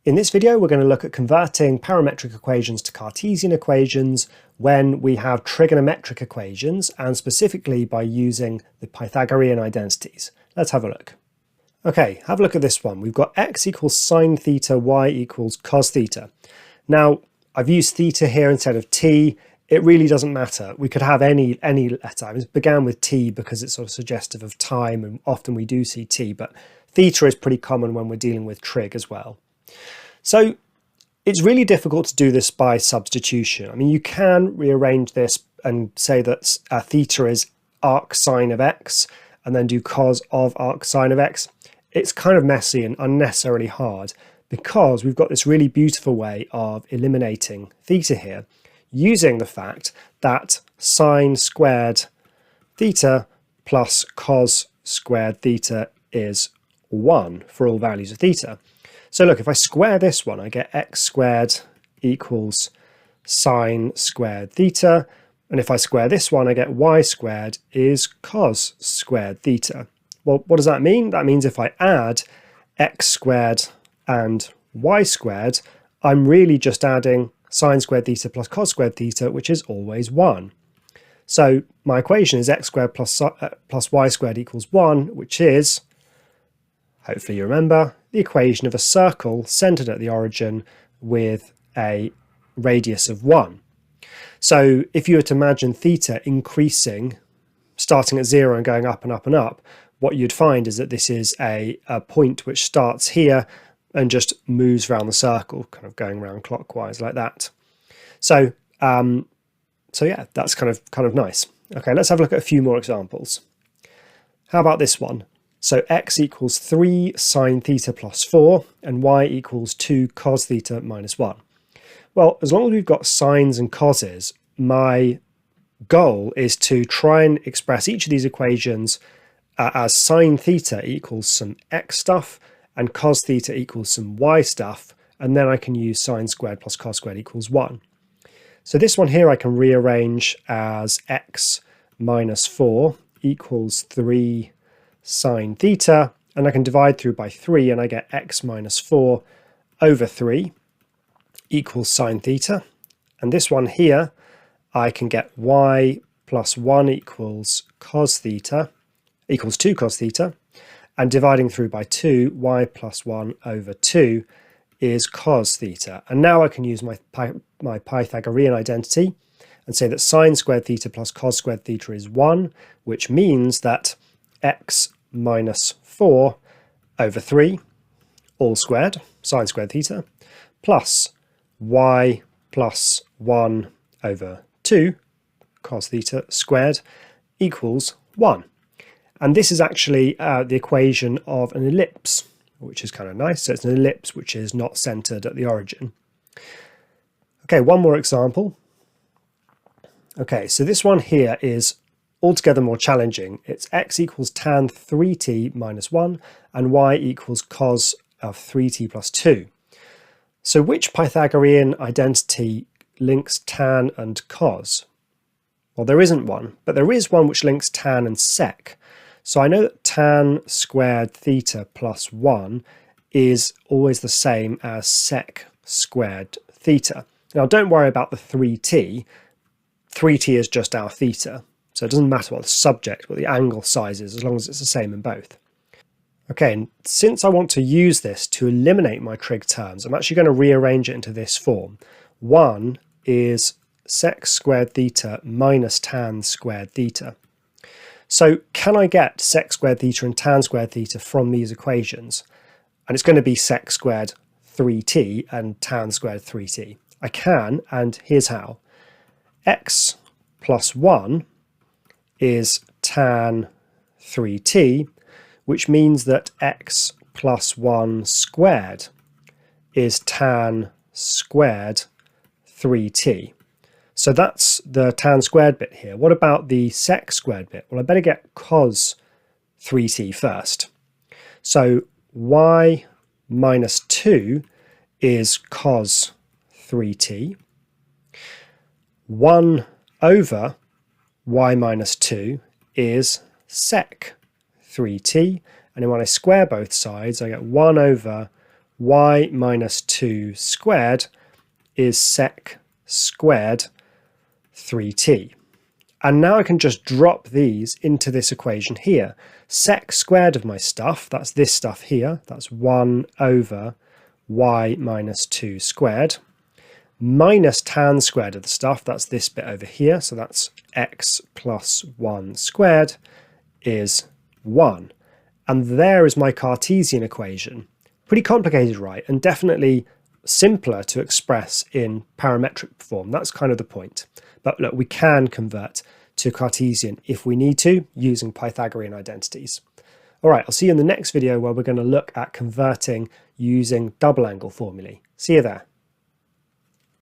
In this video, we're going to look at converting parametric equations to Cartesian equations when we have trigonometric equations, and specifically by using the Pythagorean identities. Let's have a look. Okay, have a look at this one. We've got x equals sine theta, y equals cos theta. Now, I've used theta here instead of t. It really doesn't matter. We could have any letter. It began with t because it's sort of suggestive of time, and often we do see t, but theta is pretty common when we're dealing with trig as well. So it's really difficult to do this by substitution. I mean, you can rearrange this and say that theta is arc sine of x and then do cos of arc sine of x. It's kind of messy and unnecessarily hard because we've got this really beautiful way of eliminating theta here using the fact that sine squared theta plus cos squared theta is 1 for all values of theta. So look, if I square this one, I get x squared equals sine squared theta. And if I square this one, I get y squared is cos squared theta. Well, what does that mean? That means if I add x squared and y squared, I'm really just adding sine squared theta plus cos squared theta, which is always 1. So my equation is x squared plus y squared equals 1, which is, hopefully you remember, the equation of a circle centered at the origin with a radius of 1. So if you were to imagine theta increasing, starting at 0 and going up and up and up, what you'd find is that this is a point which starts here and just moves around the circle, kind of going around clockwise like that. So, yeah, that's kind of nice. Okay, let's have a look at a few more examples. How about this one? So x equals 3 sine theta plus 4 and y equals 2 cos theta minus 1. Well, as long as we've got sines and coses, my goal is to try and express each of these equations as sine theta equals some x stuff and cos theta equals some y stuff, and then I can use sine squared plus cos squared equals 1. So this one here I can rearrange as x minus 4 equals 3 sine theta, and I can divide through by 3 and I get x minus 4 over 3 equals sine theta. And this one here I can get y plus 1 equals cos theta equals 2 cos theta, and dividing through by 2, y plus 1 over 2 is cos theta. And now I can use my Pythagorean identity and say that sine squared theta plus cos squared theta is 1, which means that x minus 4 over 3, all squared, sine squared theta, plus y plus 1 over 2, cos theta squared, equals 1. And this is actually the equation of an ellipse, which is kind of nice. So it's an ellipse which is not centered at the origin. Okay, one more example. Okay, so this one here is altogether more challenging. It's x equals tan 3t minus 1 and y equals cos of 3t plus 2. So which Pythagorean identity links tan and cos? Well, there isn't one, but there is one which links tan and sec. So I know that tan squared theta plus 1 is always the same as sec squared theta. Now don't worry about the 3t. 3t is just our theta. So it doesn't matter what the subject, what the angle size is, as long as it's the same in both. Okay, and since I want to use this to eliminate my trig terms, I'm actually going to rearrange it into this form. 1 is sec squared theta minus tan squared theta. So can I get sec squared theta and tan squared theta from these equations? And it's going to be sec squared 3t and tan squared 3t. I can, and here's how. X plus 1 is tan 3t, which means that x plus 1 squared is tan squared 3t. So that's the tan squared bit here. What about the sec squared bit? Well, I better get cos 3t first. So y minus 2 is cos 3t. 1 over y minus 2 is sec 3t, and then when I square both sides I get 1 over y minus 2 squared is sec squared 3t. And now I can just drop these into this equation here. Sec squared of my stuff, that's this stuff here, that's 1 over y minus 2 squared, minus tan squared of the stuff, that's this bit over here, so that's x plus 1 squared, is 1. And there is my Cartesian equation. Pretty complicated, right? And definitely simpler to express in parametric form. That's kind of the point. But look, we can convert to Cartesian if we need to using Pythagorean identities. All right, I'll see you in the next video where we're going to look at converting using double angle formulae. See you there.